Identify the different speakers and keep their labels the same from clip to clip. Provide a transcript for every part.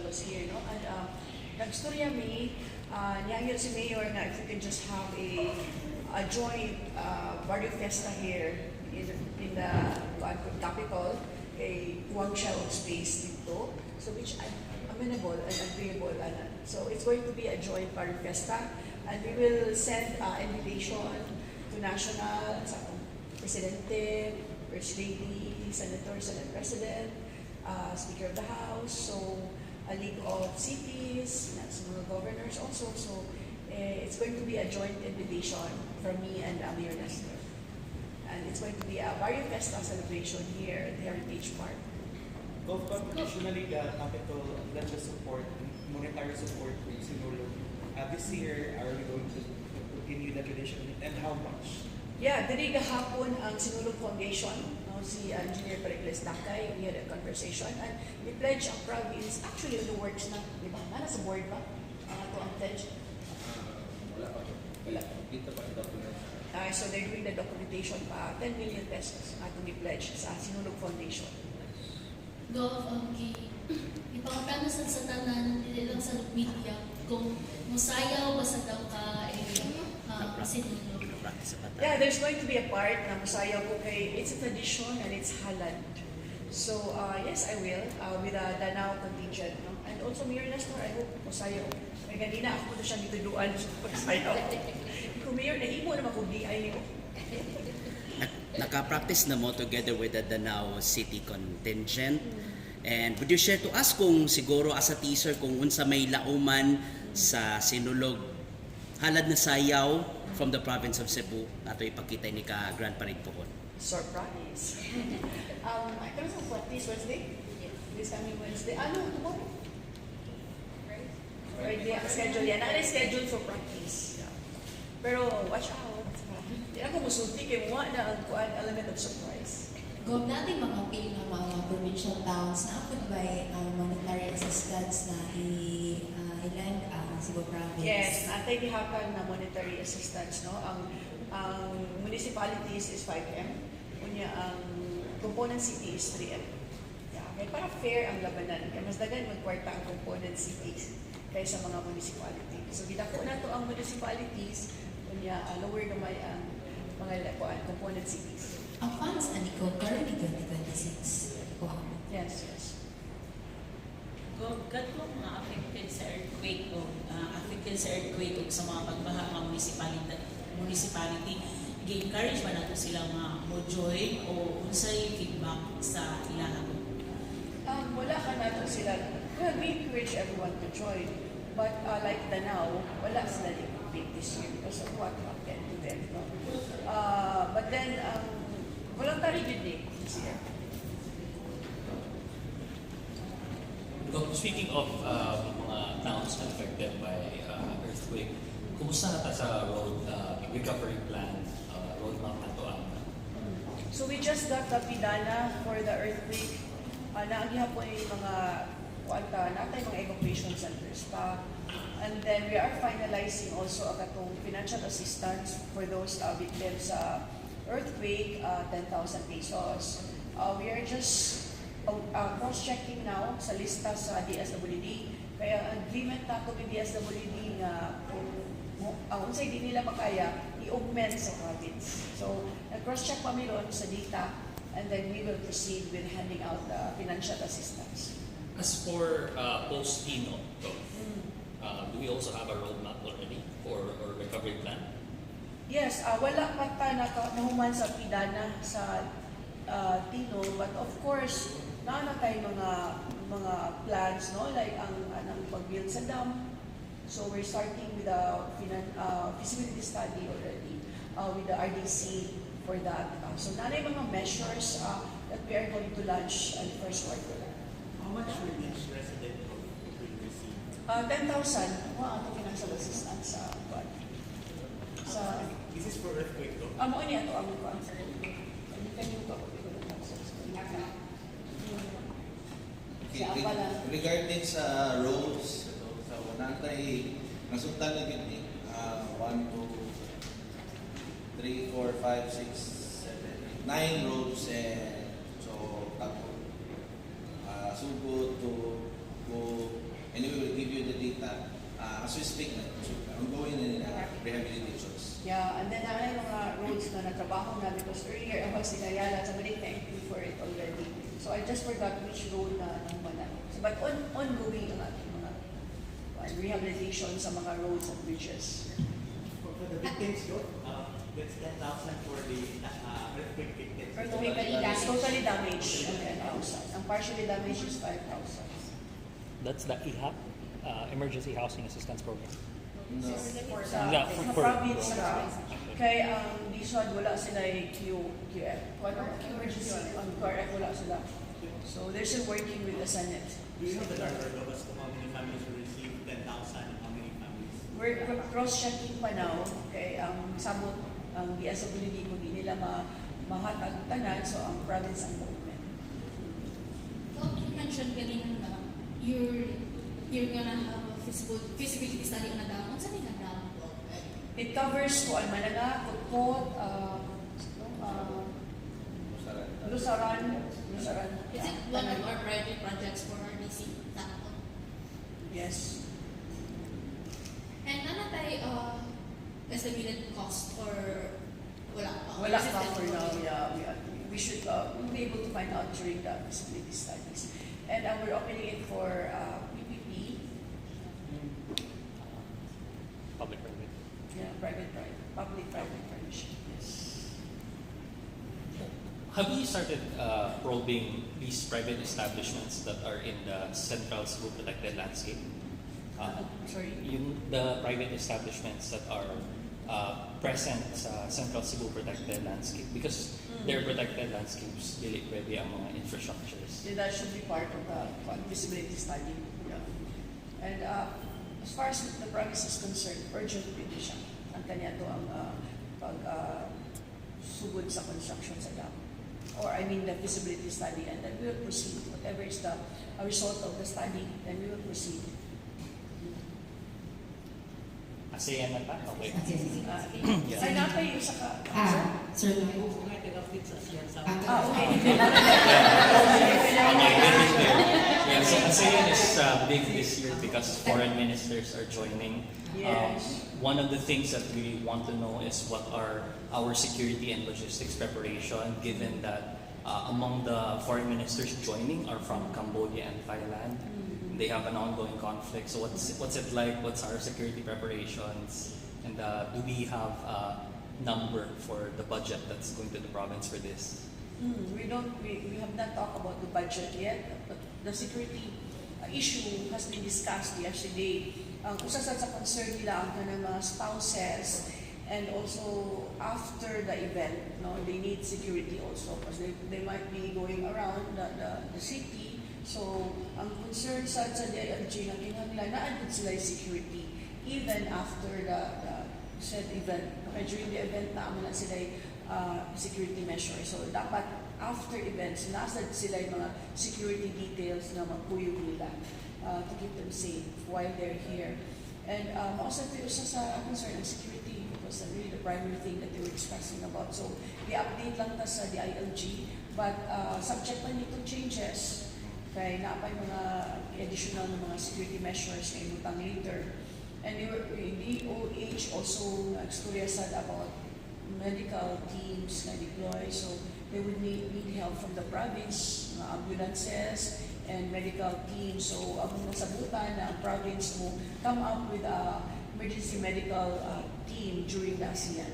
Speaker 1: was here, no? And nagstorya mi, niyangyo si Mayor na if we can just have a joint barrio fiesta here in the capital, a Guangzhou space dito, so which I'm amenable and agreeable. So it's going to be a joint barrio fiesta, and we will send invitation to national, sa Presidente, First Lady, Senator, Senate President, Speaker of the House, so a league of cities, some governors also. So it's going to be a joint invitation from me and Mayor Nestor. And it's going to be a Barrio Fiesta celebration here at the Heritage Park.
Speaker 2: Additionally, the capital led the support, monetary support to Sinulog. This year, are we going to continue the tradition, and how much?
Speaker 1: Yeah, diri gahapon ang Sinulog Foundation, no, si Engineer Pericles Dakay, we had a conversation, and the pledge ang province, actually in the works na, di ba? Nasa board ba? Ito ang pledge?
Speaker 3: Wala pa.
Speaker 1: Wala.
Speaker 3: Dito pa ito.
Speaker 1: So they're doing the documentation pa, 10 million pesos atong i-pledge sa Sinulog Foundation.
Speaker 4: Gov, ipakapano sa tanan, hindi lang sa media, kung musayaw, basta daw ka, sinulog.
Speaker 1: Yeah, there's going to be a part na musayaw ko kay, it's a tradition and it's halal. So yes, I will, with the Danao contingent. No? And also, Mayor Nestor, I hope musayaw. May ganina ako na siya dituduan sa pagsayaw. Kung Mayor, nahimo naman kung di ay niyo.
Speaker 5: Naka-practice na mo together with the Danao City contingent. And would you share to us kung siguro as a teaser kung unsa may lauman sa Sinulog halad na sayaw from the province of Cebu ato ipakita ni ka Grand Parade Pohon.
Speaker 1: Surprise! I can also what this Wednesday? This coming Wednesday. Tomorrow? Friday ang schedule yan. Naka-schedule for practice. Pero watch out. Hindi ako musulti kay mo na ang element of surprise.
Speaker 6: Gov natin mga pili ng mga provincial towns na afford by monetary assistance na i-land ang Cebu Province.
Speaker 1: Yes, atay gihakan na monetary assistance, no? Ang municipalities is 5M. Kunya ang component city is 3M. Yeah, kaya para fair ang labanan. Kaya mas dagan magkwarta ang component cities kaysa mga municipality. So gidako na to ang municipalities, kunya lower naman ang mga component cities.
Speaker 6: Ang funds ani ko currently 2026. Wow.
Speaker 1: Yes, yes.
Speaker 7: Katong mga affected sa earthquake o sa mga pagbaha ng municipality, gi-encourage ba nato sila mo-join o unsay feedback sa ilaha?
Speaker 1: Wala ka nato sila. Well, we encourage everyone to join. But like Danao, wala sila big this year because of what happened to them. No? But then, voluntary good day this year.
Speaker 8: Speaking of mga towns affected by earthquake, kumusta na ta sa road recovery plan, roadmap na to?
Speaker 1: So we just got the pidana for the earthquake. Naagihapon yung mga natay mga evacuation centers pa. And then we are finalizing also ang katong financial assistance for those victims sa earthquake, 10,000 pesos. We are just cross-checking now sa lista sa DSWD. Kaya agreement na ito with DSWD nga kung unsay di nila makaya, i-augment sa province. So, cross-check pa meron sa data and then we will proceed with handing out the financial assistance.
Speaker 8: As for post-Tino, do we also have a roadmap already for recovery plan?
Speaker 1: Yes, wala pa ta nahuman sa pidana sa Tino, but of course, naana tayo mga plans, no? Like ang pag-build sa dam. So we're starting with the feasibility study already with the RDC for that. So naana yung mga measures that we are going to launch at first quarter.
Speaker 2: How much will each resident will receive?
Speaker 1: 10,000 ang financial assistance sa
Speaker 2: This is for earthquake, though?
Speaker 1: Amo niya to ang answer. Can you talk
Speaker 3: Regarding sa roads, sa wanantay, nasundan na yun eh. 1, 2, 3, 4, 5, 6, 7, 9 roads and so tapo. Sugo to as we speak, ongoing na rehabilitations.
Speaker 1: Yeah, and then yung mga roads na natrabaho na because earlier I was in Ayala, somebody thanked me for it already. So I just forgot which road na naman. So, but ongoing ang ating mga rehabilitation sa mga roads and bridges.
Speaker 2: For the victims, that's 10,000 for the earthquake victims.
Speaker 1: Totally damaged, 10,000. Ang partially damaged is 5,000.
Speaker 9: That's the EHAP, Emergency Housing Assistance Program.
Speaker 3: No.
Speaker 1: Sa province na, kay ang DSWD wala sila QF. Emergency, ang QRF wala sila. So they're still working with the Senate.
Speaker 2: Do you know the number of us how many families will receive 10,000 and how many families?
Speaker 1: We're cross-checking pa now, kay ang sabot ang DSWD kung di nila mahatag tanan, so ang province ang movement.
Speaker 4: So, you mentioned kanina na you're gonna have a feasibility study on a dam. Ano sa mga dam?
Speaker 1: It covers ko Almanaga, Kutpot, Lusaran.
Speaker 4: Is it one of our private projects for RDC? Takot.
Speaker 1: Yes.
Speaker 4: And ano tayo estimated cost or wala pa?
Speaker 1: Wala pa for now. Yeah, we should we'll be able to find out during the feasibility studies. And we're opening it for PPP,
Speaker 9: Public-private.
Speaker 1: yeah, public-private partnership. Yes.
Speaker 8: Have you started probing these private establishments that are in the Central Cebu Protected Landscape?
Speaker 1: Sorry.
Speaker 8: The private establishments that are present sa Central Cebu Protected Landscape because they're protected landscapes, dili pwede ang mga infrastructures.
Speaker 1: So that should be part of the feasibility study. Yeah. And as far as the province is concerned, urgent really siya. Ang kanya to ang sugod sa construction sa dam. Or I mean the feasibility study, and then we will proceed. Whatever is the result of the study, then we will proceed.
Speaker 8: ASEAN na ta? Okay.
Speaker 1: Yes. Ay, napay yung sa
Speaker 6: Sir,
Speaker 1: okay.
Speaker 8: Yeah, so ASEAN is big this year because foreign ministers are joining.
Speaker 1: Yes.
Speaker 8: One of the things that we want to know is what are our security and logistics preparation, given that among the foreign ministers joining are from Cambodia and Thailand. They have an ongoing conflict. So what's it like? What's our security preparations? And do we have a number for the budget that's going to the province for this?
Speaker 1: We have not talked about the budget yet, but the security issue has been discussed yesterday. Ang usa sa concern nila ang kanang mga spouses, and also after the event, they need security also because they might be going around the city. So ang concern sa DILG na kinahanglan naadto sila yung security even after the said event. Okay, during the event na amo na sila security measures. So dapat after events nasa sila yung mga security details na magpuyog nila to keep them safe while they're here. And also ito sa concern ng security was really the primary thing that they were discussing about. So i-update lang ta sa DILG, but subject pa nito changes. Kaya naapay mga additional na mga security measures na inutang later. And the DOH also ekstorya sad about medical teams na deploy. So they would need help from the province, mga ambulances, and medical teams. So ang nasabutan na ang province mo come up with a emergency medical team during the ASEAN.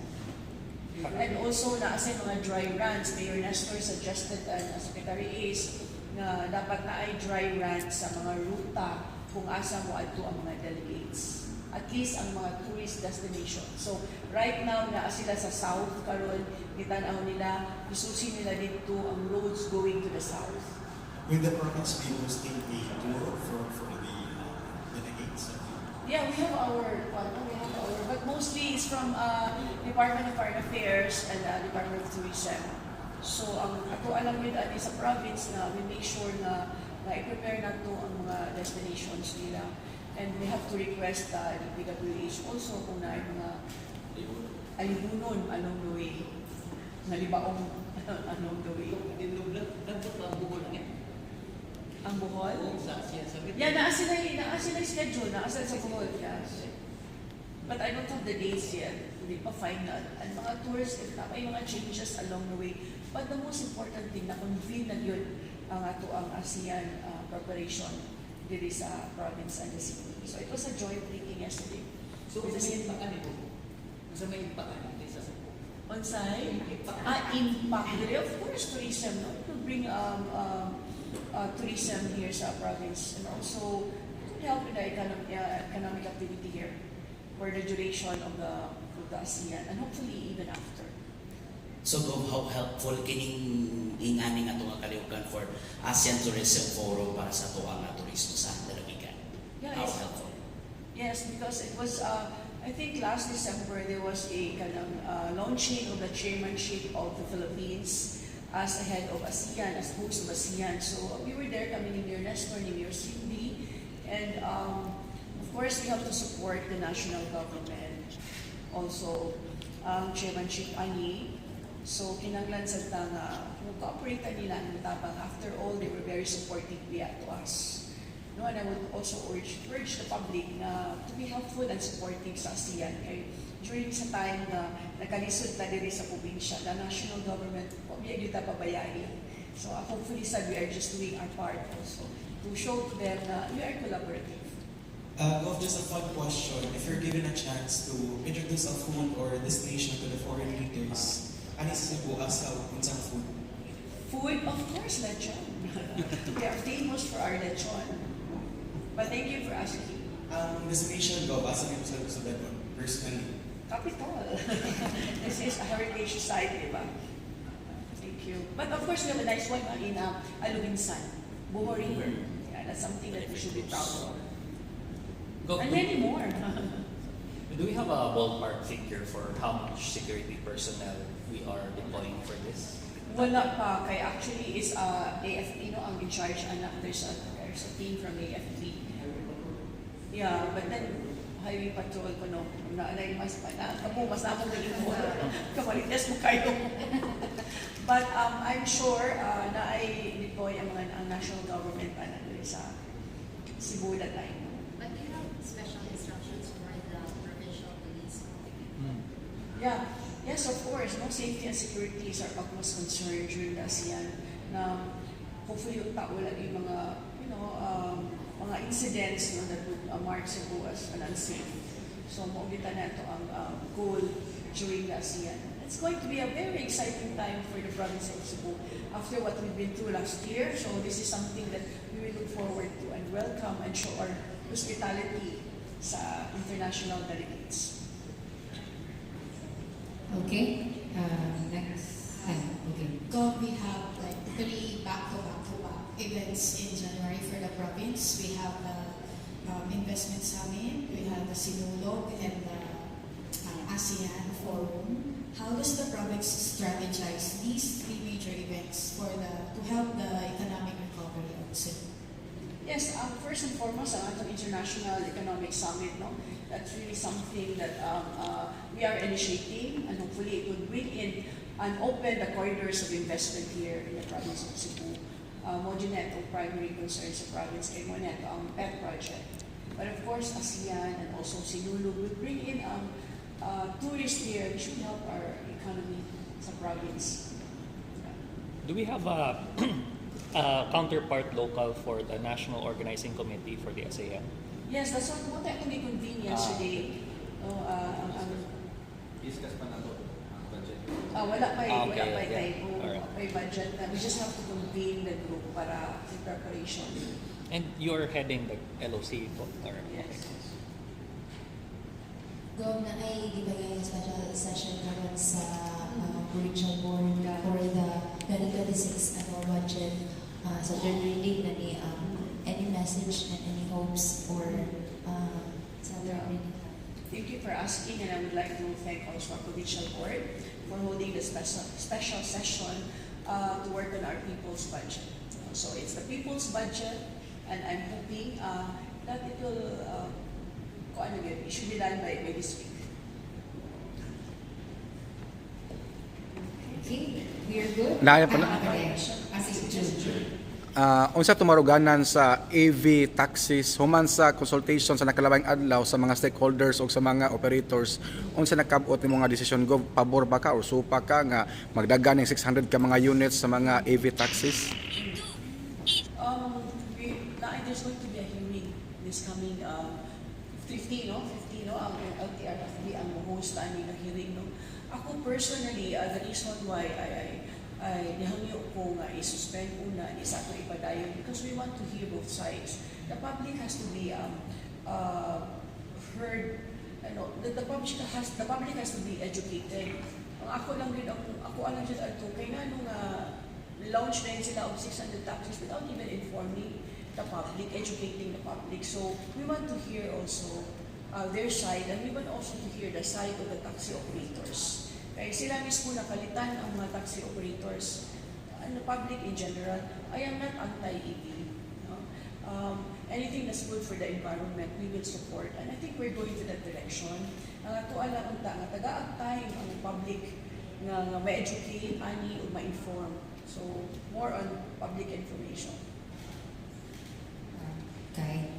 Speaker 1: And also na-assign mga dry runs. Mayor Nestor suggested Secretary Ace na dapat na ay dry run sa mga ruta kung asa mo adto ang mga delegates. At least ang mga tourist destination. So right now na sila sa south karon gitanaw nila, isusi nila dito ang roads going to the south.
Speaker 10: Will the province be hosting a tour for the delegates?
Speaker 1: Yeah, we have our, but mostly it's from Department of Foreign Affairs and Department of Tourism. So ako alam yun sa province na we make sure na i-prepare na to ang mga destinations nila. And we have to request the PWH also kung na mga ayunon along the way. Nalibaong along the way. Ang Bohol?
Speaker 2: Yeah,
Speaker 1: Yeah, naa sila schedule, naa sila sa Bohol, yes. But I don't have the dates yet. Hindi pa final. And mga tours, if na may mga changes along the way. But the most important thing, na-convene na yun ang ato ang ASEAN preparation diri sa province and the city. So it was a joint meeting yesterday.
Speaker 2: So,
Speaker 1: With the city.
Speaker 2: Sa may impact sa
Speaker 1: On-site? Impact. Dili, of course, tourism. No? It will bring tourism here sa province. And also, it will help with the economic activity here for the duration of the ASEAN and hopefully even after.
Speaker 5: So how helpful kining inganing ato nga kalihukan for ASEAN Tourism Forum para sa ato nga turismo sa dalawigan?
Speaker 1: Yeah,
Speaker 5: How
Speaker 1: it's-
Speaker 5: helpful?
Speaker 1: Yes, because it was, I think last December, there was a kind of launching of the chairmanship of the Philippines as a head of ASEAN, as host of ASEAN. So we were there, kami ni Mayor Nestor, ni Mayor Cindy, and of course, we have to support the national government. Also, chairmanship ani. So kinanglan sa nga, cooperate nila ng tabang. After all, they were very supportive to us. No, and I would also urge the public na to be helpful and supportive sa ASEAN. Kaya during sa time na nakalisod na diri sa probinsya, the national government, pabiyag kita pabayari. So hopefully, we are just doing our part also to show to them na we are collaborative.
Speaker 10: Gov, just a fun question. If you're given a chance to introduce a food or destination to the foreign leaders, ano sa Cebu as unsang food?
Speaker 1: Food, of course, lechon. We are famous for our lechon. But thank you for asking.
Speaker 10: Destination, Gov, asa nyo sa Bedon, personally?
Speaker 1: Capitol. This is a heritage site, di ba? Thank you. But of course, we have a nice one in Alubinsan, Boho River. Yeah, that's something that we should be proud of.
Speaker 8: Go,
Speaker 1: And many more.
Speaker 8: do we have a ballpark figure for how much security personnel we are deploying for this?
Speaker 1: Wala pa. Kaya actually is AFP no, ang in charge. Anak, there's a team from AFP. Yeah, but then highway patrol ko no, naalay mas pa na, mas na akong naging mo, kamalites mo kayo. But I'm sure na ay deploy ang national government pa na sa Cebu that time.
Speaker 11: But do you have special instructions for the provincial police?
Speaker 1: Yeah, yes, of course. No, safety and security is our utmost concern during the ASEAN. Na hopefully wala yung mga mga incidents no, that would mark Cebu as an unsafe. So maulitan na ito ang goal during the ASEAN. It's going to be a very exciting time for the province of Cebu after what we've been through last year. So this is something that we will look forward to and welcome and show our hospitality sa international delegates.
Speaker 6: Okay, next. Okay.
Speaker 4: Go, we have like 3 back-to-back events in January for the province. We have the investment summit, we have the Sinulog, and the ASEAN Forum. How does the province strategize these 3 major events to help the economic recovery of Cebu?
Speaker 1: Yes, first and foremost, ang atong International Economic Summit, no? That's really something that we are initiating, and hopefully it will bring in and open the corridors of investment here in the province of Cebu. Modunet, ang primary concern sa province kay Monet, ang PET project. But of course, ASEAN and also Sinulog will bring in tourists here, which should help our economy sa province.
Speaker 9: Do we have a counterpart local for the National Organizing Committee for the ASEAN?
Speaker 1: Yes, that's what I we convened yesterday.
Speaker 3: Discuss pa na to ang budget.
Speaker 1: Wala pa
Speaker 9: Okay,
Speaker 1: wala pa
Speaker 9: okay.
Speaker 1: tayo
Speaker 9: Alright.
Speaker 1: may budget na. We just have to convene the group para in preparation.
Speaker 9: And you're heading the LOC po? Or,
Speaker 1: Yes.
Speaker 6: Go na ay gibagay ng special session karon sa provincial board for the 2026 annual budget. So they're reading na ni any message and any hopes for sa third reading.
Speaker 1: Thank you for asking, and I would like to thank also our provincial board for holding the special session to work on our people's budget. So it's the people's budget, and I'm hoping that it will it should be done by this week.
Speaker 6: Okay, we are good.
Speaker 5: Dahil pa na.
Speaker 6: Sige, June.
Speaker 12: unsa tumaruganan sa AV taxis human sa consultation sa nakalabang adlaw sa mga stakeholders o sa mga operators, unsa nakabot ni mga desisyon gov, pabor ba ka o supa ka nga magdagan ng 600 ka mga units sa mga AV taxis?
Speaker 1: There's going to be a hearing this coming 50, no? 50, no? Ang LTRFB ang host ani ng hearing, no? Ako personally, the reason why I nihangyo ko nga i-suspend una ni sa ato ipadayon because we want to hear both sides. The public has to be heard. The public has to be educated. Ang ako lang din ako alam jud ato kay nganong launch na yun sila of 600 taxis without even informing the public, educating the public. So we want to hear also their side, and we want also to hear the side of the taxi operators. Kaya sila mismo nakalitan ang mga taxi operators and the public in general. I am not anti-EV. No? Anything that's good for the environment, we will support. And I think we're going to that direction. Ang ato alam unta nga tagaag time ang public nga ma-educate ani o ma-inform. So more on public information.
Speaker 6: Okay.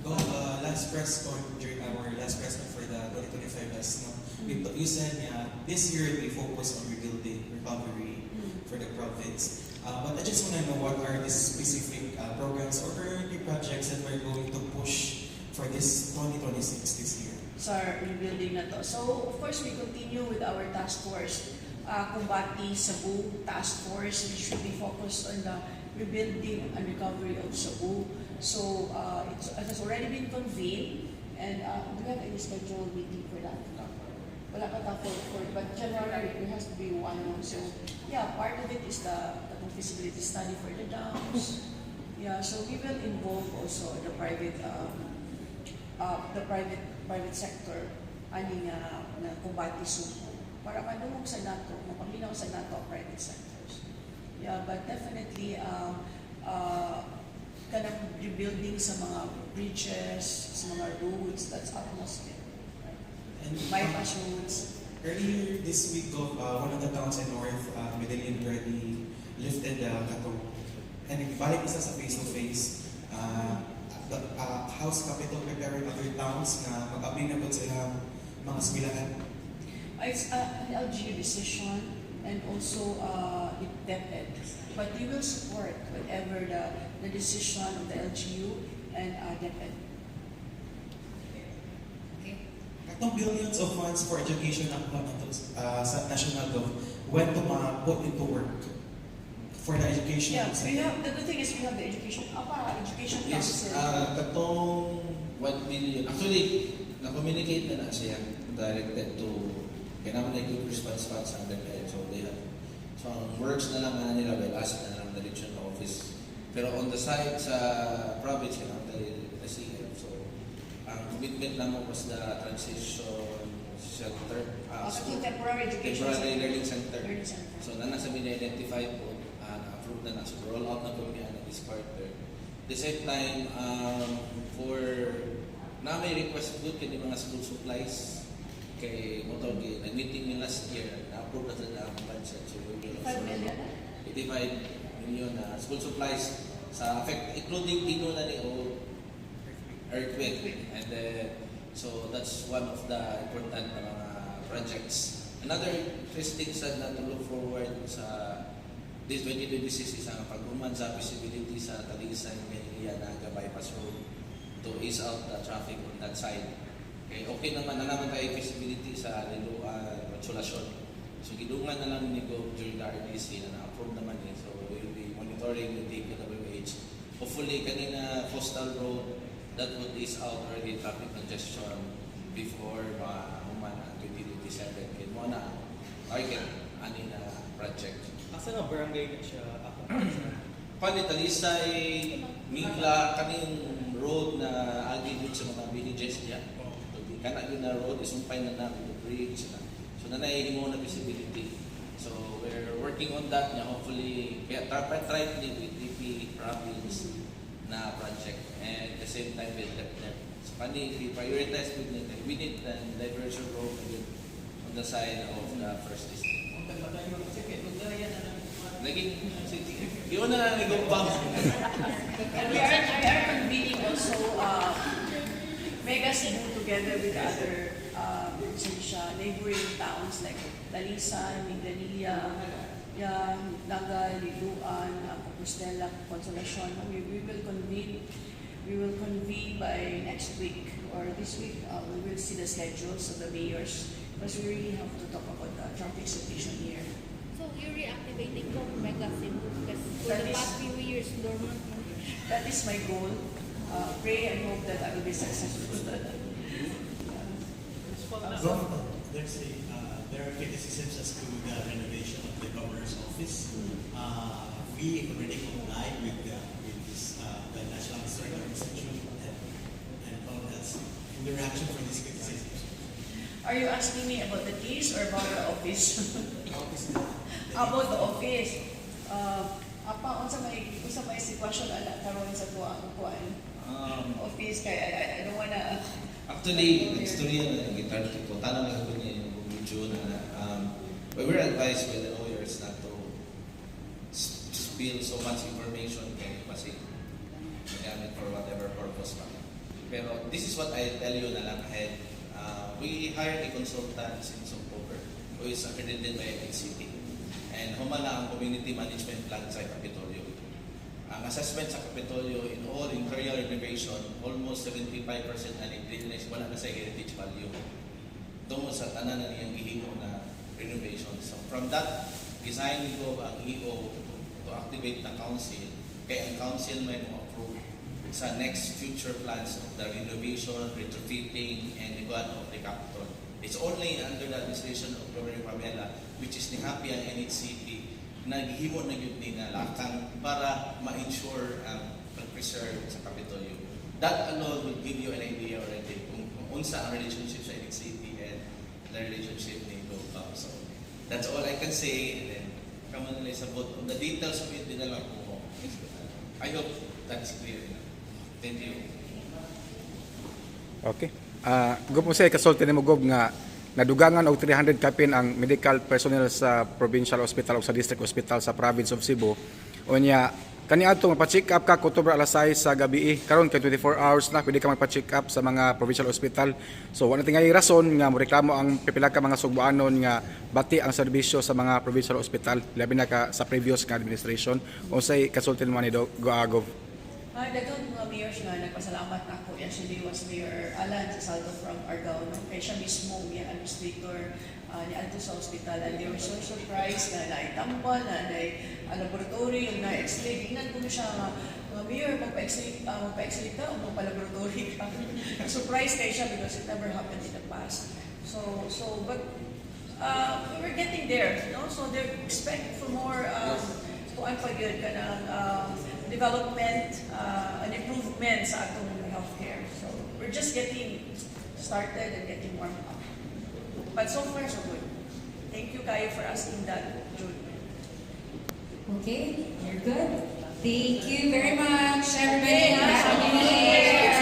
Speaker 10: Go, last press con during our last press con for the 2025 best, no? You said this year we focus on rebuilding, recovery for the province. But I just want to know what are the specific programs or priority projects that we're going to push for this 2026 this year.
Speaker 1: Sa rebuilding na to. So of course we continue with our task force. Kumbati Cebu task force, which should be focused on the rebuilding and recovery of Cebu. So it has already been convened, and do we have any scheduled meeting for that? Wala pa ta for but January there has to be one. So yeah, part of it is the feasibility study for the dams. Yeah, so we will involve also the private sector ani na kumbati Cebu para madungog sa nato, mapaminaw sa nato ang private sectors. Yeah, but definitely kanang rebuilding sa mga bridges, sa mga roads, that's utmost care.
Speaker 10: And
Speaker 1: Bypass roads.
Speaker 10: earlier this week, one of the towns in North Medellin already lifted the katong. And ibalik isa sa face-to-face. The House Capitol preparing other towns na mag-abing na po sila mga eskwelahan.
Speaker 1: It's an LGU decision and also DepEd. But we will support whatever the decision of the LGU and DepEd.
Speaker 10: Katong billions of funds for education ang sa national gov, when to put into work for the education?
Speaker 1: Yeah, we have, the thing is we have the education
Speaker 3: Yes,
Speaker 1: council.
Speaker 3: katong 1 billion. Actually, na-communicate na siya directed to kailangan na good response funds ang DepEd. So they have ang works na lang nila by last na lang the regional office. Pero on the side sa province, kailangan tayo the CM. So ang commitment naman was the transition center.
Speaker 1: Temporary education
Speaker 3: Temporary learning center.
Speaker 1: Learning center.
Speaker 3: So nasa na-identify po, na-approve na So roll out na po niya this quarter. At the same time, for na may request good kaya mga school supplies kay motor nag-meeting niya last year, na-approve na sila ang budget. So,
Speaker 1: 5 million?
Speaker 3: 85 million na school supplies sa affect, including Tino na ni o earthquake. And then, so that's one of the important na mga projects. Another interesting sad na to look forward sa this 2026 is ang paghuman sa visibility sa Talisay, Manila, Naga Bypass Road to ease out the traffic on that side. Okay naman na naman tayo visibility sa Liloan, Consolacion. So gidungan na lang ni Go during the RDC na na-approve naman eh. So we will be monitoring with the KWH. Hopefully kanina Coastal Road that would ease out already traffic congestion before human ang 2027. Kaya mo na target ani na project.
Speaker 2: Asa nga barangay na siya ako?
Speaker 3: Pani Talisay, Migla, kaning road na agi dito sa mga villages niya. Kana yun na road, isumpay na namin the bridge na. So nanay mo na visibility. So we're working on that niya. Hopefully, kaya try with DP province na project. And at the same time with DepEd. So pani, we prioritize with it. We need the diversion road on the side of the first district. Naging, iwan na lang nag-umpang.
Speaker 1: And we are convening also Mega Cebu together with other neighboring towns like Talisan, Mindanilla, Naga, Liluan, Compostela, Consolacion. We will convene by next week or this week. We will see the schedules of the mayors because we really have to talk about the traffic situation here.
Speaker 11: So you're reactivating Kong Mega Cebu because for
Speaker 1: That
Speaker 11: the
Speaker 1: is-
Speaker 11: past few years, dormant.
Speaker 1: That is my goal. Pray and hope that I will be successful.
Speaker 13: Let's say there are criticisms as to the renovation of the governor's office. We already complied with this, the National Historical Institute and all that. In the reaction for these criticisms.
Speaker 1: Are you asking me about the case or about the office? About the office. Apa unsa may sitwasyon ana karon sa kuan office kay I don't wanna
Speaker 3: Actually, istorya na gitar ko tanang lang ko niya yung video na we were advised by the lawyers not to spill so much information kay kasi magamit for whatever purpose pa. Pero this is what I tell you na lang ahead. We hired a consultant since October who is accredited by NCT and humala ang community management plan sa Kapitolyo. Ang assessment sa Kapitolyo in all interior renovation, almost 75% na nag-realize wala na sa heritage value. Tungkol sa tanan na niyang ihimo na renovation. So from that, design ko ang EO to activate the council, kaya ang council may mo-approve sa next future plans of the renovation, retrofitting, and the plan of the Capitol. It's only under the administration of Governor Pamela, which is ni happy ang NHCP, naghihimo na yun din na lakang para ma-ensure pag-preserve sa Kapitolyo. That alone will give you an idea already kung unsa ang relationship sa NCT and the relationship ni Gopam. So that's all I can say and then come on nila sabot. On the details of it, din na lang ko. I hope that's clear enough. Thank you.
Speaker 12: Okay. Gob mo say kasulti nimo Gob nga nadugangan og 300 kapin ang medical personnel sa provincial hospital o sa district hospital sa province of Cebu. Unya kaniadto magpa-check up ka October alas 6 sa gabi karon kay 24 hours na pwede ka magpa-check up sa mga provincial hospital. So wala tingay rason nga moreklamo ang pipila ka mga Sugbuanon nga bati ang serbisyo sa mga provincial hospital labi na ka sa previous nga administration. Unsay kasulti nimo ni Gov?
Speaker 1: Daghang mga mayors nga nagpasalamat ako. Actually, was Mayor Alan Saldo from Argao. No? Kaya siya mismo, yung administrator ni Alto sa hospital. And they were so surprised na naitambal, na laboratory, yung na-x-ray. Tingnan ko siya Mayor, magpa-x-ray ka o magpa-laboratory ka. Surprised kayo siya because it never happened in the past. But we were getting there. No? So they expect for more kuan pa yun ka ng development and improvement sa atong healthcare. So we're just getting started and getting warmed up. But so far, so good. Thank you, Kayo, for asking that, Jude.
Speaker 14: Okay, you're good. Thank you very much, everybody. Happy New Year.